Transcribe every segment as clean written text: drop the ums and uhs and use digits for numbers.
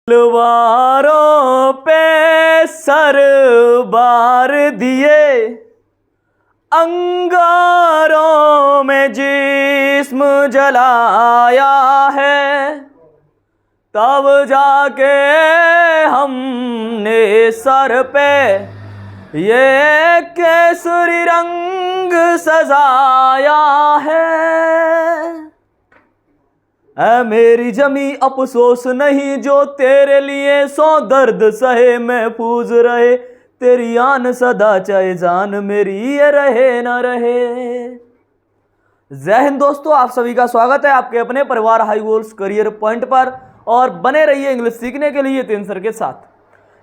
तलवारों पे सर बार दिए, अंगारों में जिस्म जलाया है, तब जाके हमने सर पे ये केसरी रंग सजाया है। ऐ मेरी जमी अफसोस नहीं जो तेरे लिए सौ दर्द सहे महफूज रहे, तेरी आन सदा चाहे जान मेरी ये रहे न रहे। जय हिंद दोस्तों, आप सभी का स्वागत है आपके अपने परिवार हाई गोल्स करियर पॉइंट पर, और बने रहिए इंग्लिश सीखने के लिए तीन सर के साथ।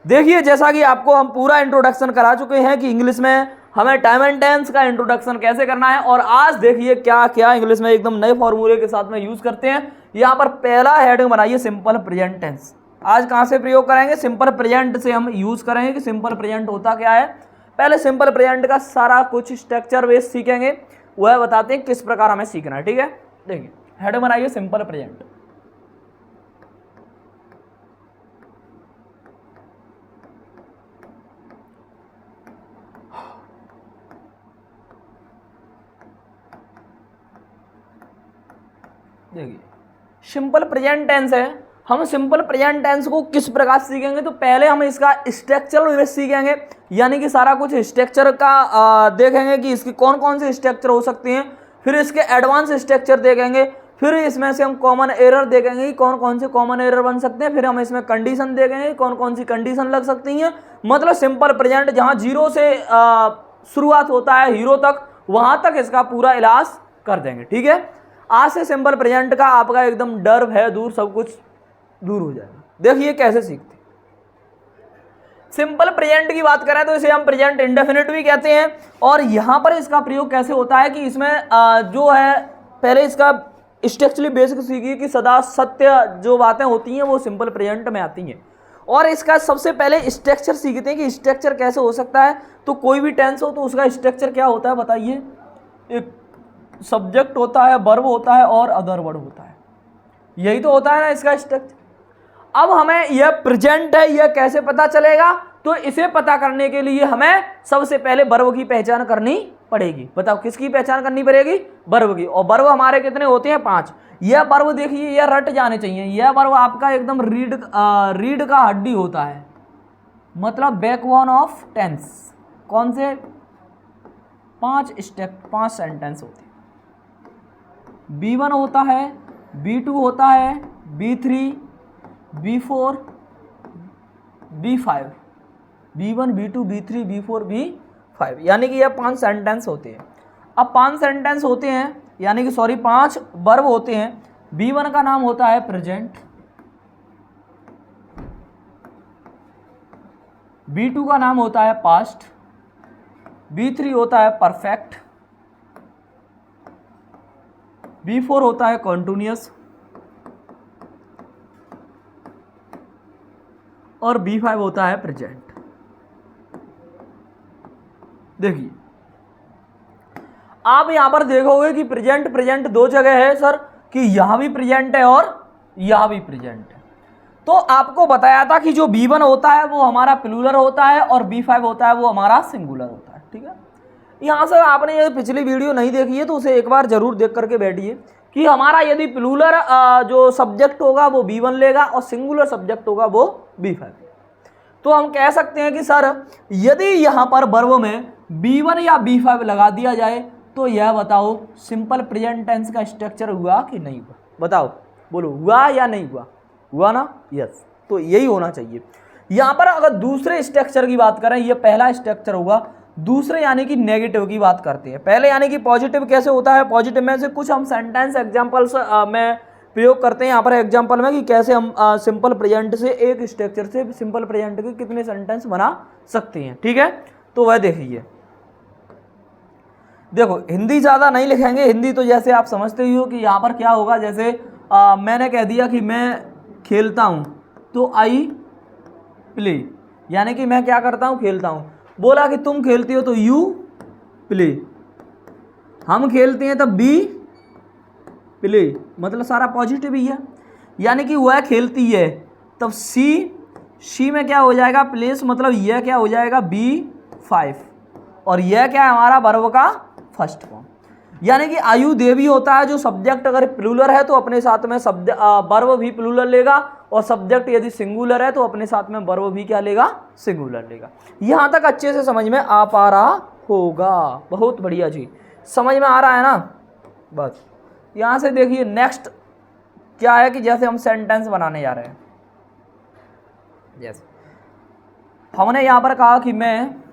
देखिए, जैसा कि आपको हम पूरा इंट्रोडक्शन करा चुके हैं कि इंग्लिश में हमें टाइम एंड टेंस का इंट्रोडक्शन कैसे करना है, और आज देखिए क्या क्या इंग्लिश में एकदम नए फॉर्मूले के साथ में यूज करते हैं। यहाँ पर पहला हेडिंग बनाइए सिंपल प्रेजेंट टेंस। आज कहाँ से प्रयोग करेंगे? सिंपल प्रेजेंट से हम यूज करेंगे कि सिंपल प्रेजेंट होता क्या है। पहले सिंपल प्रेजेंट का सारा कुछ स्ट्रक्चर बेस सीखेंगे, वह बताते हैं किस प्रकार हमें सीखना है। ठीक है, देखिए हेडिंग बनाइए सिंपल प्रेजेंट। देखिए सिंपल प्रेजेंट टेंस है। हम सिंपल प्रेजेंट टेंस को किस प्रकार सीखेंगे? तो पहले हम इसका स्ट्रक्चर सीखेंगे, यानी कि सारा कुछ स्ट्रक्चर का देखेंगे कि इसकी कौन कौन से स्ट्रक्चर हो सकती हैं। फिर इसके एडवांस स्ट्रक्चर देखेंगे, फिर इसमें से हम कॉमन एरर देखेंगे कि कौन कौन से कॉमन एरर बन सकते हैं। फिर हम इसमें कंडीशन देखेंगे कौन कौन सी कंडीशन लग सकती हैं। मतलब सिंपल प्रेजेंट जहाँ जीरो से शुरुआत होता है हीरो तक, वहाँ तक इसका पूरा इलाज कर देंगे। ठीक है, आज से सिंपल प्रेजेंट का आपका एकदम डर भय दूर, सब कुछ दूर हो जाएगा। देखिए कैसे सीखते। सिंपल प्रेजेंट की बात करें तो इसे हम प्रेजेंट इंडेफिनिट भी कहते हैं, और यहां पर इसका प्रयोग कैसे होता है कि इसमें जो है पहले इसका स्ट्रक्चरली बेसिक सीखिए कि सदा सत्य जो बातें होती हैं वो सिंपल प्रेजेंट में आती हैं। और इसका सबसे पहले स्ट्रक्चर सीखते हैं कि स्ट्रक्चर कैसे हो सकता है। तो कोई भी टेंस हो तो उसका स्ट्रक्चर क्या होता है बताइए? एक सब्जेक्ट होता है, वर्ब होता है और अदर वर्ड होता है, यही तो होता है ना इसका स्ट्रक्चर। अब हमें यह प्रेजेंट है यह कैसे पता चलेगा? तो इसे पता करने के लिए हमें सबसे पहले वर्ब की पहचान करनी पड़ेगी। बताओ किसकी पहचान करनी पड़ेगी? वर्ब की। और वर्ब हमारे कितने होते हैं? 5। यह वर्ब देखिए यह रट जाने चाहिए। यह वर्ब आपका एकदम रीड का हड्डी होता है, मतलब बैकबोन ऑफ टेंस। कौन से? 5 सेंटेंस होते हैं। B1 होता है, B2 होता है, B3, B4, B5, B1, B2, B3, B4, B5, यानी कि यह 5 सेंटेंस होते हैं। अब 5 सेंटेंस होते हैं, यानी कि 5 वर्ब होते हैं। B1 का नाम होता है प्रेजेंट, B2 का नाम होता है पास्ट, B3 होता है परफेक्ट, B4 होता है कॉन्टिन्यूअस, और B5 होता है प्रेजेंट। देखिए आप यहां पर देखोगे कि प्रेजेंट दो जगह है सर, कि यहां भी प्रेजेंट है और यहां भी प्रेजेंट है। तो आपको बताया था कि जो B1 होता है वो हमारा प्लूरल होता है और B5 होता है वो हमारा सिंगुलर होता है। ठीक है, यहाँ से आपने ये पिछली वीडियो नहीं देखी है तो उसे एक बार जरूर देख करके बैठिए कि हमारा यदि प्लूरल जो सब्जेक्ट होगा वो B1 लेगा और सिंगुलर सब्जेक्ट होगा वो B5। तो हम कह सकते हैं कि सर यदि यहाँ पर वर्ब में B1 या B5 लगा दिया जाए तो यह बताओ सिंपल प्रेजेंट टेंस का स्ट्रक्चर हुआ कि नहीं हुआ? बताओ, बोलो हुआ या नहीं हुआ? हुआ ना? यस, तो यही होना चाहिए। यहाँ पर अगर दूसरे स्ट्रक्चर की बात करें, ये पहला स्ट्रक्चर होगा। दूसरे यानी कि नेगेटिव की बात करते हैं। पहले यानी कि पॉजिटिव कैसे होता है? पॉजिटिव में से कुछ हम सेंटेंस एग्जांपल्स में प्रयोग करते हैं। यहाँ पर एग्जांपल में कि कैसे हम सिंपल प्रेजेंट से एक स्ट्रक्चर से सिंपल प्रेजेंट के कितने सेंटेंस बना सकते हैं। ठीक है, तो वह देखिए। देखो हिंदी ज़्यादा नहीं लिखेंगे, हिंदी तो जैसे आप समझते ही हो कि यहाँ पर क्या होगा। जैसे मैंने कह दिया कि मैं खेलता हूँ, तो आई प्ले, यानी कि मैं क्या करता हूँ? खेलता हूँ। बोला कि तुम खेलती हो तो यू प्ले, हम खेलते हैं तब बी प्ले, मतलब सारा पॉजिटिव ही है। यानी कि वह खेलती है, तब सी में क्या हो जाएगा प्लेस, मतलब यह क्या हो जाएगा B5 और यह क्या है हमारा वर्ब का फर्स्ट फॉर्म। यानी कि आयु देवी होता है जो सब्जेक्ट अगर प्लूरल है तो अपने साथ में वर्ब भी प्लूरल लेगा, और सब्जेक्ट यदि सिंगुलर है तो अपने साथ में वर्ब भी क्या लेगा, सिंगुलर लेगा। यहां तक अच्छे से समझ में आ पा रहा होगा, बहुत बढ़िया जी, समझ में आ रहा है ना। बस यहां से देखिए नेक्स्ट क्या है कि जैसे हम सेंटेंस बनाने जा रहे हैं, जैसे हमने यहां पर कहा कि मैं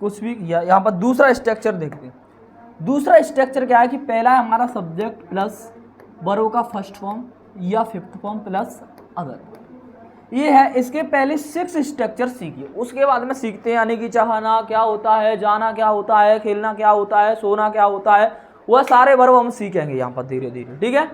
कुछ भी, यहाँ पर दूसरा स्ट्रक्चर देखते हैं। दूसरा स्ट्रक्चर क्या है कि पहला है हमारा सब्जेक्ट प्लस वर्ब का फर्स्ट फॉर्म या फिफ्थ फॉर्म प्लस अदर, ये है। इसके पहले 6 स्ट्रक्चर सीखिए, उसके बाद में सीखते हैं यानी कि चाहना क्या होता है, जाना क्या होता है, खेलना क्या होता है, सोना क्या होता है, वह सारे वर्ब हम सीखेंगे यहाँ पर धीरे धीरे, ठीक है।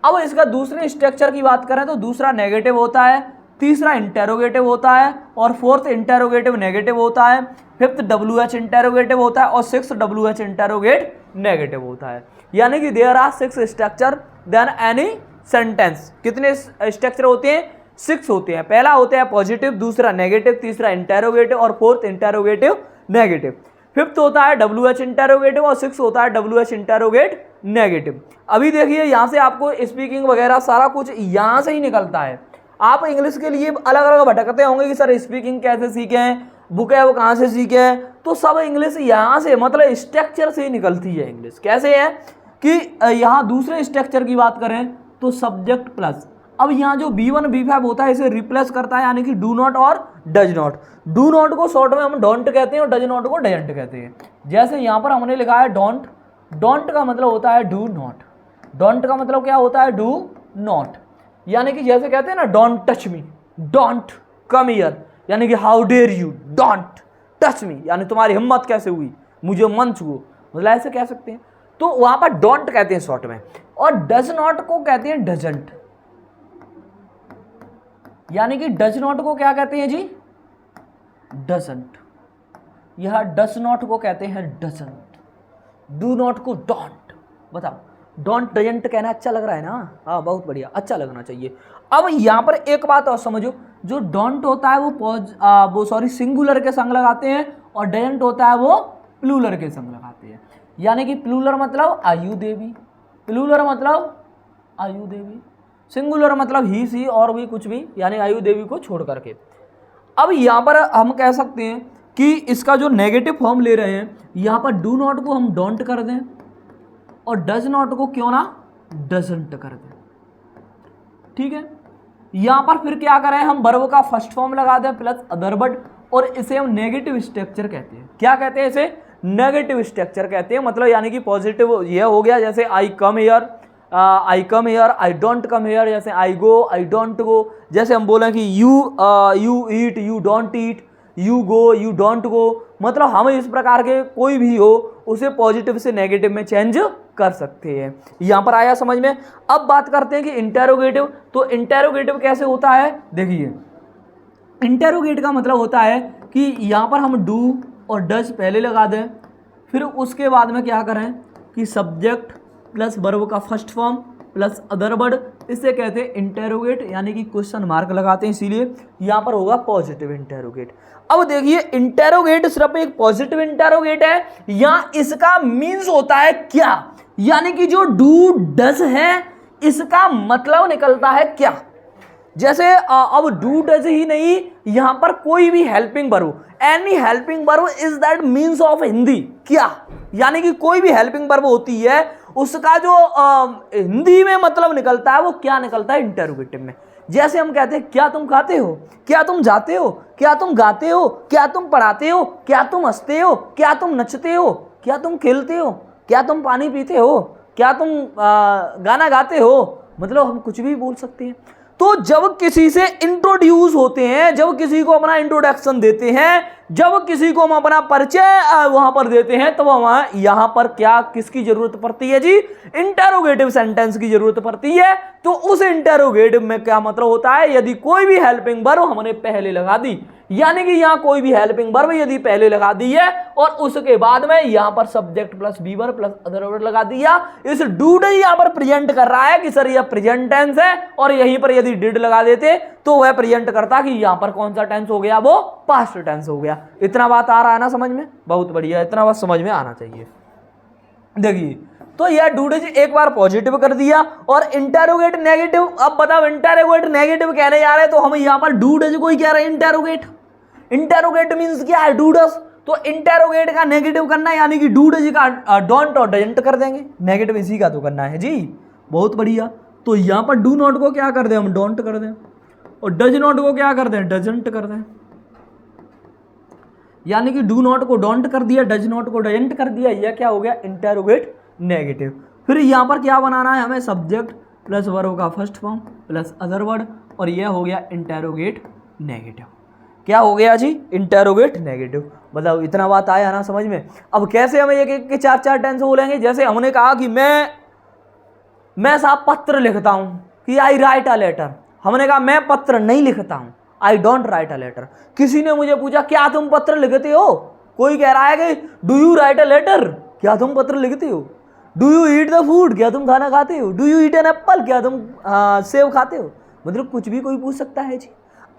अब इसका दूसरे स्ट्रक्चर की बात करें तो दूसरा नेगेटिव होता है, तीसरा इंटेरोगेटिव होता है, और फोर्थ इंटेरोगेटिव नेगेटिव होता है, फिफ्थ WH इंटेरोगेटिव होता है, और सिक्स्थ WH इंटेरोगेट नेगेटिव होता है। यानी कि there are 6 structure then any sentence. कितने स्ट्रक्चर होते हैं, 6 होते हैं। पहला होता है पॉजिटिव, दूसरा नेगेटिव, तीसरा इंटेरोगेटिव और फोर्थ इंटेरोगेटिव नेगेटिव, फिफ्थ होता है WH इंटेरोगेटिव और सिक्स्थ होता है WH इंटेरोगेट नेगेटिव। अभी देखिए यहाँ से आपको स्पीकिंग वगैरह सारा कुछ यहाँ से ही निकलता है। आप इंग्लिश के लिए अलग अलग भटकते होंगे कि सर स्पीकिंग कैसे सीखें, बुक है वो कहाँ से सीखें, तो सब इंग्लिश यहाँ से मतलब स्ट्रक्चर से ही निकलती है। इंग्लिश कैसे है कि यहाँ दूसरे स्ट्रक्चर की बात करें तो सब्जेक्ट प्लस, अब यहाँ जो B1 B5 होता है इसे रिप्लेस करता है, यानी कि डू नॉट और डज नॉट। डू नॉट को शॉर्ट में हम डोंट कहते हैं और डज नॉट को डजंट कहते हैं। जैसे यहाँ पर हमने लिखा है डोंट, डोंट का मतलब होता है डू नॉट, डोंट का मतलब क्या होता है डू नॉट। यानी कि जैसे कहते हैं ना don't touch me, don't come here, यानी कि how dare you don't touch me, यानी तुम्हारी हिम्मत कैसे हुई मुझे मन छुओ, मतलब ऐसे कह सकते हैं। तो वहां पर डोंट कहते हैं शॉर्ट में, और डज नॉट को कहते हैं डजंट। यानी कि डज नॉट को क्या कहते हैं जी, डजंट। यह डज नॉट को कहते हैं डजंट, डू नॉट को डोंट। बताओ डोंट डजंट कहना अच्छा लग रहा है ना, हाँ बहुत बढ़िया, अच्छा लगना चाहिए। अब यहाँ पर एक बात और समझो, जो डोंट होता है वो सिंगुलर के संग लगाते हैं, और डजंट होता है वो प्लूरल के संग लगाते हैं। यानी कि प्लूरल मतलब आयु देवी, प्लूरल मतलब आयु देवी, सिंगुलर मतलब ही सी और भी कुछ भी, यानी आयु देवी को छोड़ करके। अब यहाँ पर हम कह सकते हैं कि इसका जो नेगेटिव फॉर्म ले रहे हैं, यहाँ पर डू नॉट को हम डोंट कर दें और डज नॉट को क्यों ना डजंट कर दें, ठीक है। यहाँ पर फिर क्या करें, हम वर्ब का फर्स्ट फॉर्म लगा दें प्लस अदर वर्ड, और इसे हम नेगेटिव स्ट्रक्चर कहते हैं। क्या कहते हैं इसे, नेगेटिव स्ट्रक्चर कहते हैं। मतलब यानी कि पॉजिटिव यह हो गया, जैसे I come here, I come here, I don't come here, जैसे आई गो, आई डोंट गो। जैसे हम बोलें कि you eat, you don't eat, you go, you don't गो। मतलब हम इस प्रकार के कोई भी हो उसे पॉजिटिव से नेगेटिव में चेंज कर सकते हैं। यहाँ पर आया समझ में। अब बात करते हैं कि इंटेरोगेटिव। तो इंटेरोगेटिव कैसे होता है, देखिए इंटेरोगेट का मतलब होता है कि यहाँ पर हम डू और डज पहले लगा दें, फिर उसके बाद में क्या करें कि सब्जेक्ट प्लस वर्ब का first form plus other word, इसे कहते हैं इंटेरोगेट, यानी कि क्वेश्चन मार्क लगाते हैं, इसीलिए यहाँ पर होगा पॉजिटिव इंटेरोगेट। अब देखिए इंटेरोगेट सिर्फ एक पॉजिटिव इंटेरोगेट है, या इसका मीन्स होता है क्या, यानी कि जो डू डज है इसका मतलब निकलता है क्या। जैसे अब डू डज ही नहीं, यहां पर कोई भी helping verb, any helping verb is that means of Hindi क्या, यानी कि कोई भी हेल्पिंग वर्ब होती है उसका जो हिंदी में मतलब निकलता है वो क्या निकलता है इंटेरोगेटिव में। जैसे हम कहते हैं क्या तुम खाते हो, क्या तुम जाते हो, क्या तुम गाते हो, क्या तुम पढ़ाते हो, क्या तुम हंसते हो, क्या तुम नचते हो, क्या तुम खेलते हो, क्या तुम पानी पीते हो, क्या तुम गाना गाते हो, मतलब हम कुछ भी बोल सकते हैं। तो जब किसी से इंट्रोड्यूस होते हैं, जब किसी को अपना इंट्रोडक्शन देते हैं, जब किसी को हम अपना परिचय वहां पर देते हैं तो वहां यहां पर क्या किसकी जरूरत पड़ती है जी, इंटेरोगेटिव सेंटेंस की जरूरत पड़ती है। तो उस इंटेरोगेटिव में क्या मतलब होता है, यदि कोई भी हेल्पिंग वर्ब हमने पहले लगा दी, यानी कि यहां कोई भी हेल्पिंग वर्ब यदि पहले लगा दी है और उसके बाद में यहां पर subject plus B1 plus other verb लगा दिया, इस डू डज यहां पर प्रेजेंट कर रहा है कि सर यह प्रेजेंट टेंस है, और यहीं पर यदि डिड लगा देते तो वह प्रेजेंट करता कि यहां पर कौन सा टेंस हो गया, वो पास्ट टेंस हो गया। इतना बात आ रहा है ना समझ में, बहुत बढ़िया, इतना बात समझ में आना चाहिए। देखिए तो यह डू डज एक बार पॉजिटिव कर दिया और इंटेरोगेट नेगेटिव। अब बताओ इंटेरोगेट नेगेटिव कहने जा रहे हैं तो हम यहां पर डू डज को ही कह रहे हैं इंटेरोगेट। इंटेरोगेट मींस क्या है, डू डज, तो इंटेरोगेट का नेगेटिव करना है, यानी कि डू डज का डोंट और डजंट कर देंगे, नेगेटिव इसी का तो करना है जी, बहुत बढ़िया। तो यहां पर डू नॉट को क्या कर दें हम, डोंट कर दें, और डज नॉट को क्या कर दें, डजंट कर दें, यानी कि डू नॉट को डोंट कर दिया, डज नॉट को डजंट कर दिया, यह क्या हो गया, इंटेरोगेट नेगेटिव। फिर यहां पर क्या बनाना है हमें, सब्जेक्ट प्लस वर्ब का first form plus other word, और यह हो गया इंटेरोगेट नेगेटिव। क्या हो गया जी, इंटेरोगेट नेगेटिव। बताओ इतना बात आया ना समझ में। अब कैसे हमें एक एक के चार चार टेंस बोलेंगे, जैसे हमने कहा कि मैं साहब पत्र लिखता हूं, कि आई राइट अ लेटर, हमने कहा मैं पत्र नहीं लिखता हूं, I don't write a letter. किसी ने मुझे पूछा क्या तुम पत्र लिखते हो, कोई कह रहा है कि do you write a letter, क्या तुम पत्र लिखते हो, do you eat the food, क्या तुम खाना खाते हो, do you eat an apple, क्या तुम सेब खाते हो। मतलब कुछ भी कोई पूछ सकता है जी।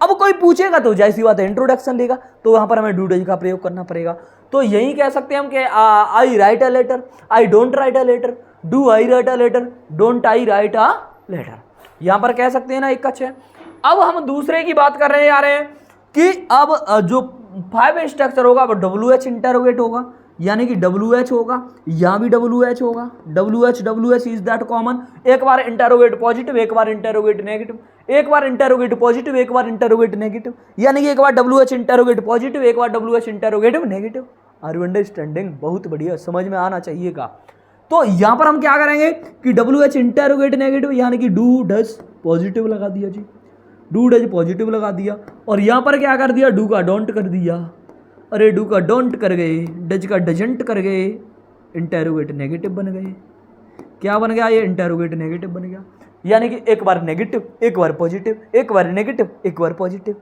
अब कोई पूछेगा तो जाहिर सी बात है इंट्रोडक्शन लेगा, तो वहां पर हमें डू डज का प्रयोग करना पड़ेगा। तो यही कह सकते हैं हम कि I write a letter, I don't write a letter, do I write a letter, don't I write a letter, यहां पर कह सकते हैं ना, एक अच्छे। अब हम दूसरे की बात कर रहे हैं कि अब जो 5 स्ट्रक्चर होगा वो WH इंटेरोगेट होगा, यानी कि WH होगा, यहाँ भी WH होगा, WH इज दैट कॉमन। एक बार इंटेरोगेट पॉजिटिव, एक बार इंटेरोगेट नेगेटिव, एक बार इंटेरोगेट पॉजिटिव, एक बार इंटेरोगेट नेगेटिव, यानी कि एक बार WH इंटेरोगेट पॉजिटिव, एक बार WH interrogative negative. Are you understanding, बहुत बढ़िया, समझ में आना चाहिएगा। तो यहां पर हम क्या करेंगे कि WH इंटेरोगेट नेगेटिव, यानी कि डू डज पॉजिटिव लगा दिया जी, डू डज पॉजिटिव लगा दिया, और यहां पर क्या कर दिया, डू का डोंट कर दिया, अरे डू का डोंट कर गए, डज का डजंट कर गए, इंटेरोगेट नेगेटिव बन गए। क्या बन गया, ये इंटेरोगेट नेगेटिव बन गया, यानी कि एक बार नेगेटिव, एक बार पॉजिटिव, एक बार नेगेटिव, एक बार पॉजिटिव,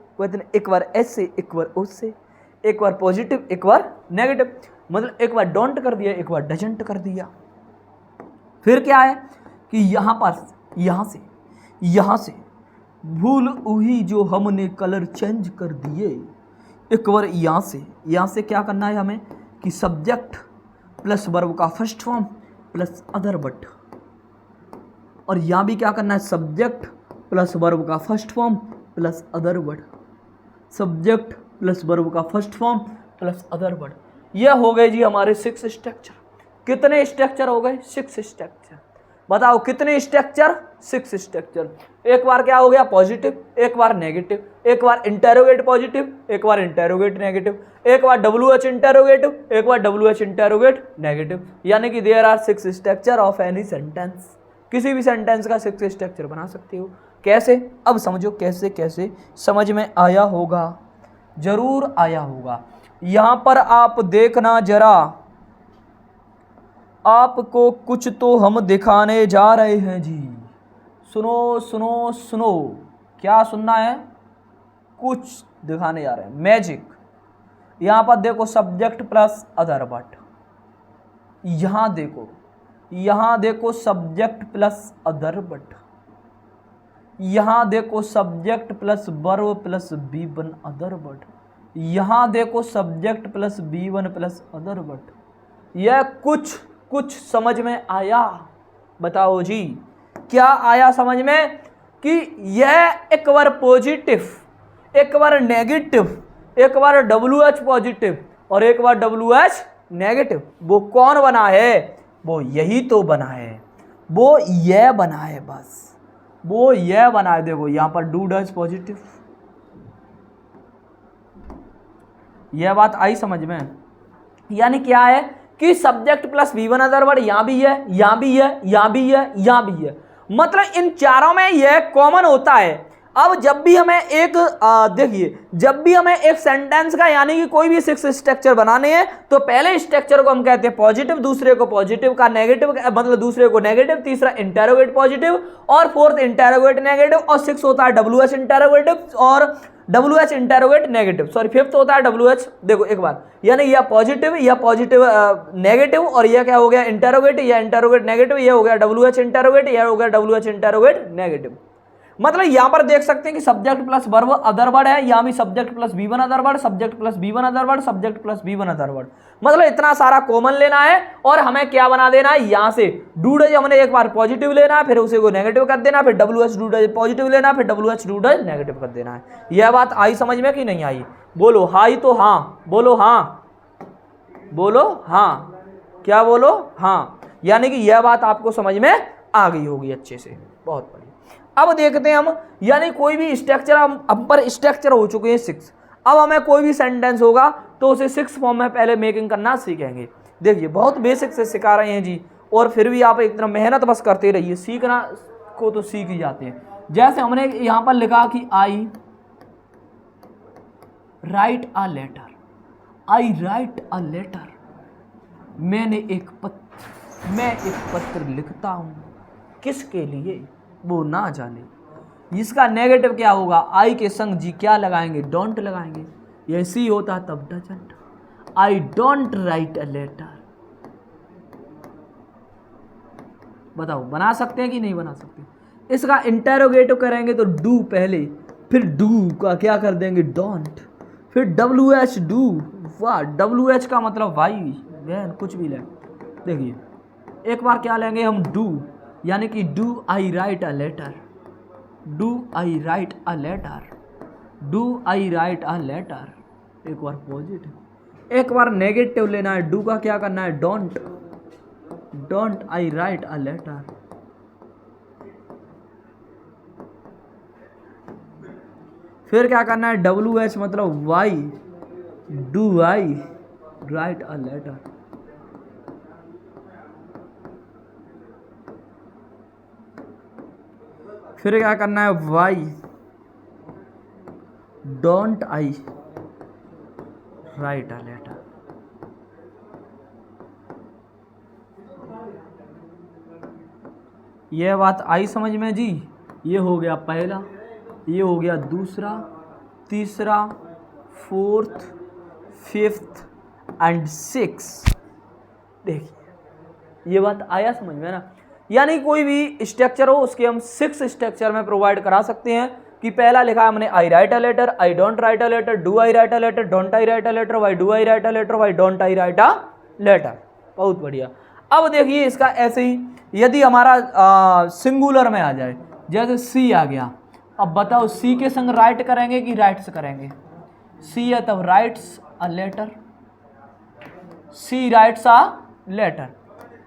एक बार एस से, एक बार उस से, एक बार पॉजिटिव, एक बार नेगेटिव, मतलब एक बार डोंट कर दिया, एक बार डजंट कर दिया। फिर क्या है कि यहां पर यहां से भूल हुई जो हमने कलर चेंज कर दिए, एक बार यहाँ से क्या करना है हमें कि सब्जेक्ट प्लस वर्ब का first form plus other word, और यहाँ भी क्या करना है, सब्जेक्ट प्लस वर्ब का first form plus other word, subject plus verb का first form plus other word. यह हो गए जी हमारे 6 स्ट्रक्चर। कितने स्ट्रक्चर हो गए, 6 स्ट्रक्चर। बताओ कितने स्ट्रक्चर, 6 स्ट्रक्चर। एक बार क्या हो गया पॉजिटिव, एक बार नेगेटिव, एक बार इंटेरोगेट पॉजिटिव, एक बार इंटेरोगेट नेगेटिव, एक बार WH इंटेरोगेटिव, एक बार WH इंटेरोगेट नेगेटिव, यानी कि there are 6 structure of any sentence. किसी भी सेंटेंस का 6 स्ट्रक्चर बना सकते हो। कैसे, अब समझो कैसे कैसे, समझ में आया होगा, जरूर आया होगा। यहां पर आप देखना जरा, आपको कुछ तो हम दिखाने जा रहे हैं जी। सुनो सुनो सुनो, क्या सुनना है, कुछ दिखाने जा रहे हैं, मैजिक। यहां पर देखो सब्जेक्ट प्लस अदर वर्ड, यहां देखो सब्जेक्ट प्लस अदर वर्ड, यहां देखो subject plus verb plus B1 other word, यहां देखो subject plus B1 plus other word. यह कुछ समझ में आया, बताओ जी क्या आया समझ में, कि यह एक बार पॉजिटिव, एक बार नेगेटिव, एक बार WH पॉजिटिव और एक बार WH नेगेटिव, वो कौन बना है, वो यही तो बना है, वो यह बना है, बस वो यह बना है। देखो यहां पर डू डज पॉजिटिव, यह बात आई समझ में, यानी क्या है कि subject plus B1 other word, यहां भी है, यहां भी है, यहां भी है, यहां भी है, मतलब इन चारों में यह कॉमन होता है। अब जब भी हमें एक देखिए, जब भी हमें एक सेंटेंस का यानी कि कोई भी 6 स्ट्रक्चर बनाने हैं तो पहले स्ट्रक्चर को हम कहते हैं पॉजिटिव, दूसरे को पॉजिटिव का नेगेटिव, मतलब दूसरे को नेगेटिव, तीसरा इंटेरोगेट पॉजिटिव और फोर्थ इंटेरोगेट नेगेटिव और 6 होता है WH इंटेरोगेटिव और WH interrogate negative, sorry 5th होता है WH। देखो एक बार, यानी यह पॉजिटिव नेगेटिव और यह क्या हो गया इंटेरोगेट, या इंटेरोगेट नेगेटिव, यह हो गया WH इंटेरोगेट, यह हो गया WH इंटेरोगेट नेगेटिव। मतलब यहां पर देख सकते हैं कि subject plus verb other word है, यहां भी subject plus V1 other word, subject plus V1 other word, subject plus V1 other word, मतलब इतना सारा कॉमन लेना है और हमें क्या बना देना है, यहां से डू डज हमने एक बार पॉजिटिव लेना है, फिर उसे को नेगेटिव कर देना, फिर WH डू डज पॉजिटिव लेना, फिर WH डू डज नेगेटिव कर देना है। यह बात आई समझ में कि नहीं आई? बोलो हाई तो हाँ, बोलो हाँ, बोलो हाँ, क्या बोलो हाँ, यानी कि यह बात आपको समझ में आ गई होगी अच्छे से, बहुत बढ़िया। अब देखते हैं हम, यानी कोई भी स्ट्रक्चर, हम पर स्ट्रक्चर हो चुके हैं 6, अब हमें कोई भी सेंटेंस होगा तो उसे 6 फॉर्म में पहले मेकिंग करना सीखेंगे। देखिए बहुत बेसिक से सिखा रहे हैं जी, और फिर भी आप एक तरह मेहनत बस करते रहिए, सीखना को तो सीख ही जाते हैं। जैसे हमने यहाँ पर लिखा कि I write a letter, I write a letter, मैं एक पत्र लिखता हूँ, किसके लिए वो ना जाने। इसका नेगेटिव क्या होगा, आई के संग जी क्या लगाएंगे, डोंट लगाएंगे, ये सी होता तब doesn't, I don't write a letter. बताओ बना सकते हैं कि नहीं बना सकते? इसका इंटेरोगेटिव करेंगे तो डू पहले, फिर डू का क्या कर देंगे डोंट, फिर WH डू, वाह WH का मतलब भाई बहन कुछ भी ले। देखिए एक बार क्या लेंगे हम डू, यानी कि do I write a letter, do I write a letter, do I write a letter, एक बार पॉजिटिव, एक बार नेगेटिव लेना है, डू का क्या करना है don't, don't I write a letter, फिर क्या करना है WH मतलब why, do I write a letter, फिर क्या करना है why don't I write a letter. यह बात आई समझ में जी? ये हो गया पहला, ये हो गया दूसरा, तीसरा, 4th, 5th एंड 6। देखिए ये बात आया समझ में ना, यानी कोई भी स्ट्रक्चर हो उसके हम 6 स्ट्रक्चर में प्रोवाइड करा सकते हैं। कि पहला लिखा हमने I write a letter, I don't write a letter, do I write a letter, don't I write a letter, why do I write a letter, why don't I write a letter. बहुत बढ़िया। अब देखिए इसका ऐसे ही यदि हमारा singular में आ जाए, जैसे सी आ गया, अब बताओ सी के संग राइट करेंगे कि राइट्स करेंगे? सी है तब writes a letter, she writes a letter,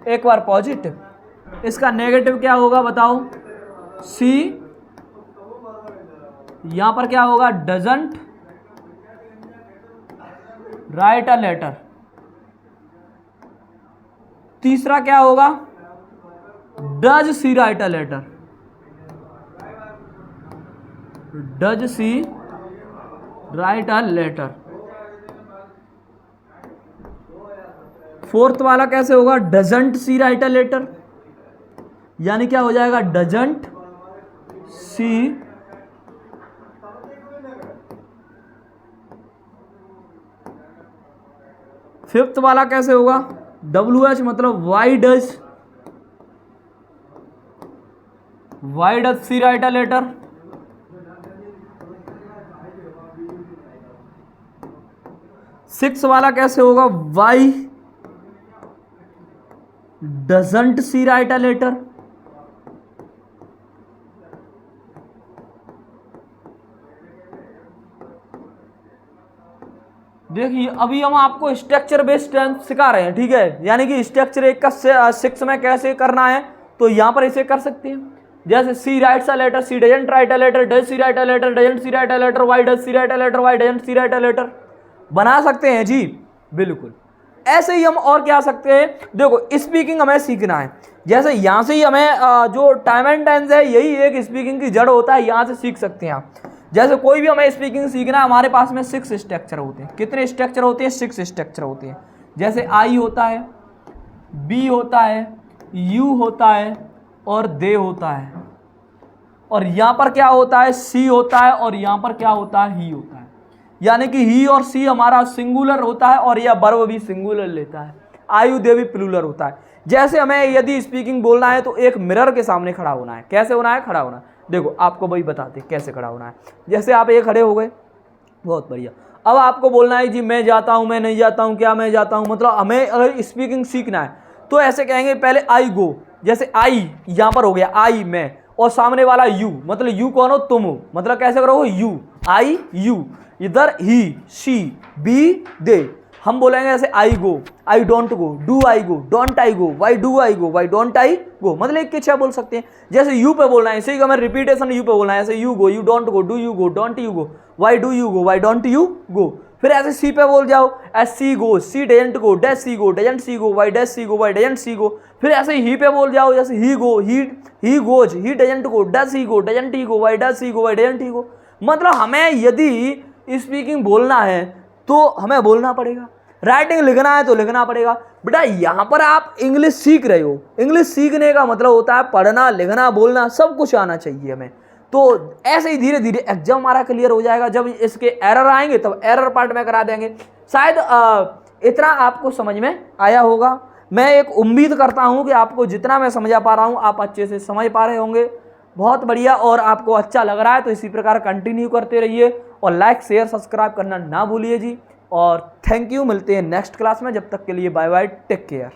एक बार पॉजिटिव। इसका नेगेटिव क्या होगा बताओ? सी यहां पर क्या होगा डजंट राइट अ लेटर। तीसरा क्या होगा does she write a letter, does she write a letter. Fourth वाला कैसे होगा doesn't she write a letter, यानी क्या हो जाएगा डजंट सी फिफ्थ वाला कैसे होगा WH मतलब why does she write a letter. Six वाला कैसे होगा why doesn't she write a letter. देखिए अभी हम आपको स्ट्रक्चर बेस्ड टेंस सिखा रहे हैं, ठीक है, यानी कि स्ट्रक्चर एक का 6 में कैसे करना है तो यहां पर इसे कर सकते हैं। जैसे she writes a letter, she doesn't write a letter, does she write a letter, doesn't she write a letter, why does she write a letter, why doesn't she write a letter. बना सकते हैं जी बिल्कुल। ऐसे ही हम और क्या सकते हैं, देखो स्पीकिंग हमें सीखना है, जैसे यहाँ से ही हमें जो टाइम एंड टेंस है यही एक स्पीकिंग की जड़ होता है, यहाँ से सीख सकते हैं आप। जैसे कोई भी हमें स्पीकिंग सीखना है, हमारे पास में 6 स्ट्रक्चर होते हैं। कितने स्ट्रक्चर होते हैं? 6 स्ट्रक्चर होते हैं। जैसे आई होता है, बी होता है, यू होता है और दे होता है, और यहाँ पर क्या होता है? सी होता है, और यहाँ पर क्या होता है? ही होता है। यानी कि ही और सी हमारा सिंगुलर होता है और यह वर्ब भी सिंगुलर लेता है। आयु दे भी प्लूरल होता है। जैसे हमें यदि स्पीकिंग बोलना है तो एक मिरर के सामने खड़ा होना है। कैसे होना है? खड़ा होना है। देखो आपको वही बताते कैसे खड़ा होना है। जैसे आप ये खड़े हो गए, बहुत बढ़िया। अब आपको बोलना है जी मैं जाता हूँ, मैं नहीं जाता हूँ, क्या मैं जाता हूँ, मतलब हमें अगर स्पीकिंग सीखना है तो ऐसे कहेंगे, पहले आई गो। जैसे आई यहाँ पर हो गया, आई मैं, और सामने वाला यू, मतलब यू कौन हो? तुम हो। मतलब कैसे करोगे? यू, आई यू, इधर ही, शी, बी, दे। हम बोलेंगे ऐसे I go, I don't go, do I go, don't I go, why do I go, why don't I go, मतलब एक के 6 बोल सकते हैं। जैसे यू पे बोलना है, इसी का हमें रिपीटेशन यू पे बोलना है। ऐसे you go, you don't go, do you go, don't you go, why do you go, why don't you go. फिर ऐसे सी पे बोल जाओ, S she go, she doesn't go, dash she go, doesn't she go, why dash she go, why doesn't she go. फिर ऐसे ही पे बोल जाओ, जैसे he go, he goes, he doesn't go, does he go, doesn't he go, Y does he go, why doesn't he go. मतलब हमें यदि स्पीकिंग बोलना है तो हमें बोलना पड़ेगा, राइटिंग लिखना है तो लिखना पड़ेगा। बेटा यहाँ पर आप इंग्लिश सीख रहे हो, इंग्लिश सीखने का मतलब होता है पढ़ना, लिखना, बोलना सब कुछ आना चाहिए हमें। तो ऐसे ही धीरे धीरे एग्जाम हमारा क्लियर हो जाएगा। जब इसके एरर आएंगे तब एरर पार्ट में करा देंगे। शायद इतना आपको समझ में आया होगा। मैं एक उम्मीद करता हूँ कि आपको जितना मैं समझा पा रहा हूँ आप अच्छे से समझ पा रहे होंगे। बहुत बढ़िया, और आपको अच्छा लग रहा है तो इसी प्रकार कंटिन्यू करते रहिए, और लाइक शेयर सब्सक्राइब करना ना भूलिए जी। और थैंक यू, मिलते हैं नेक्स्ट क्लास में। जब तक के लिए बाय बाय, टेक केयर।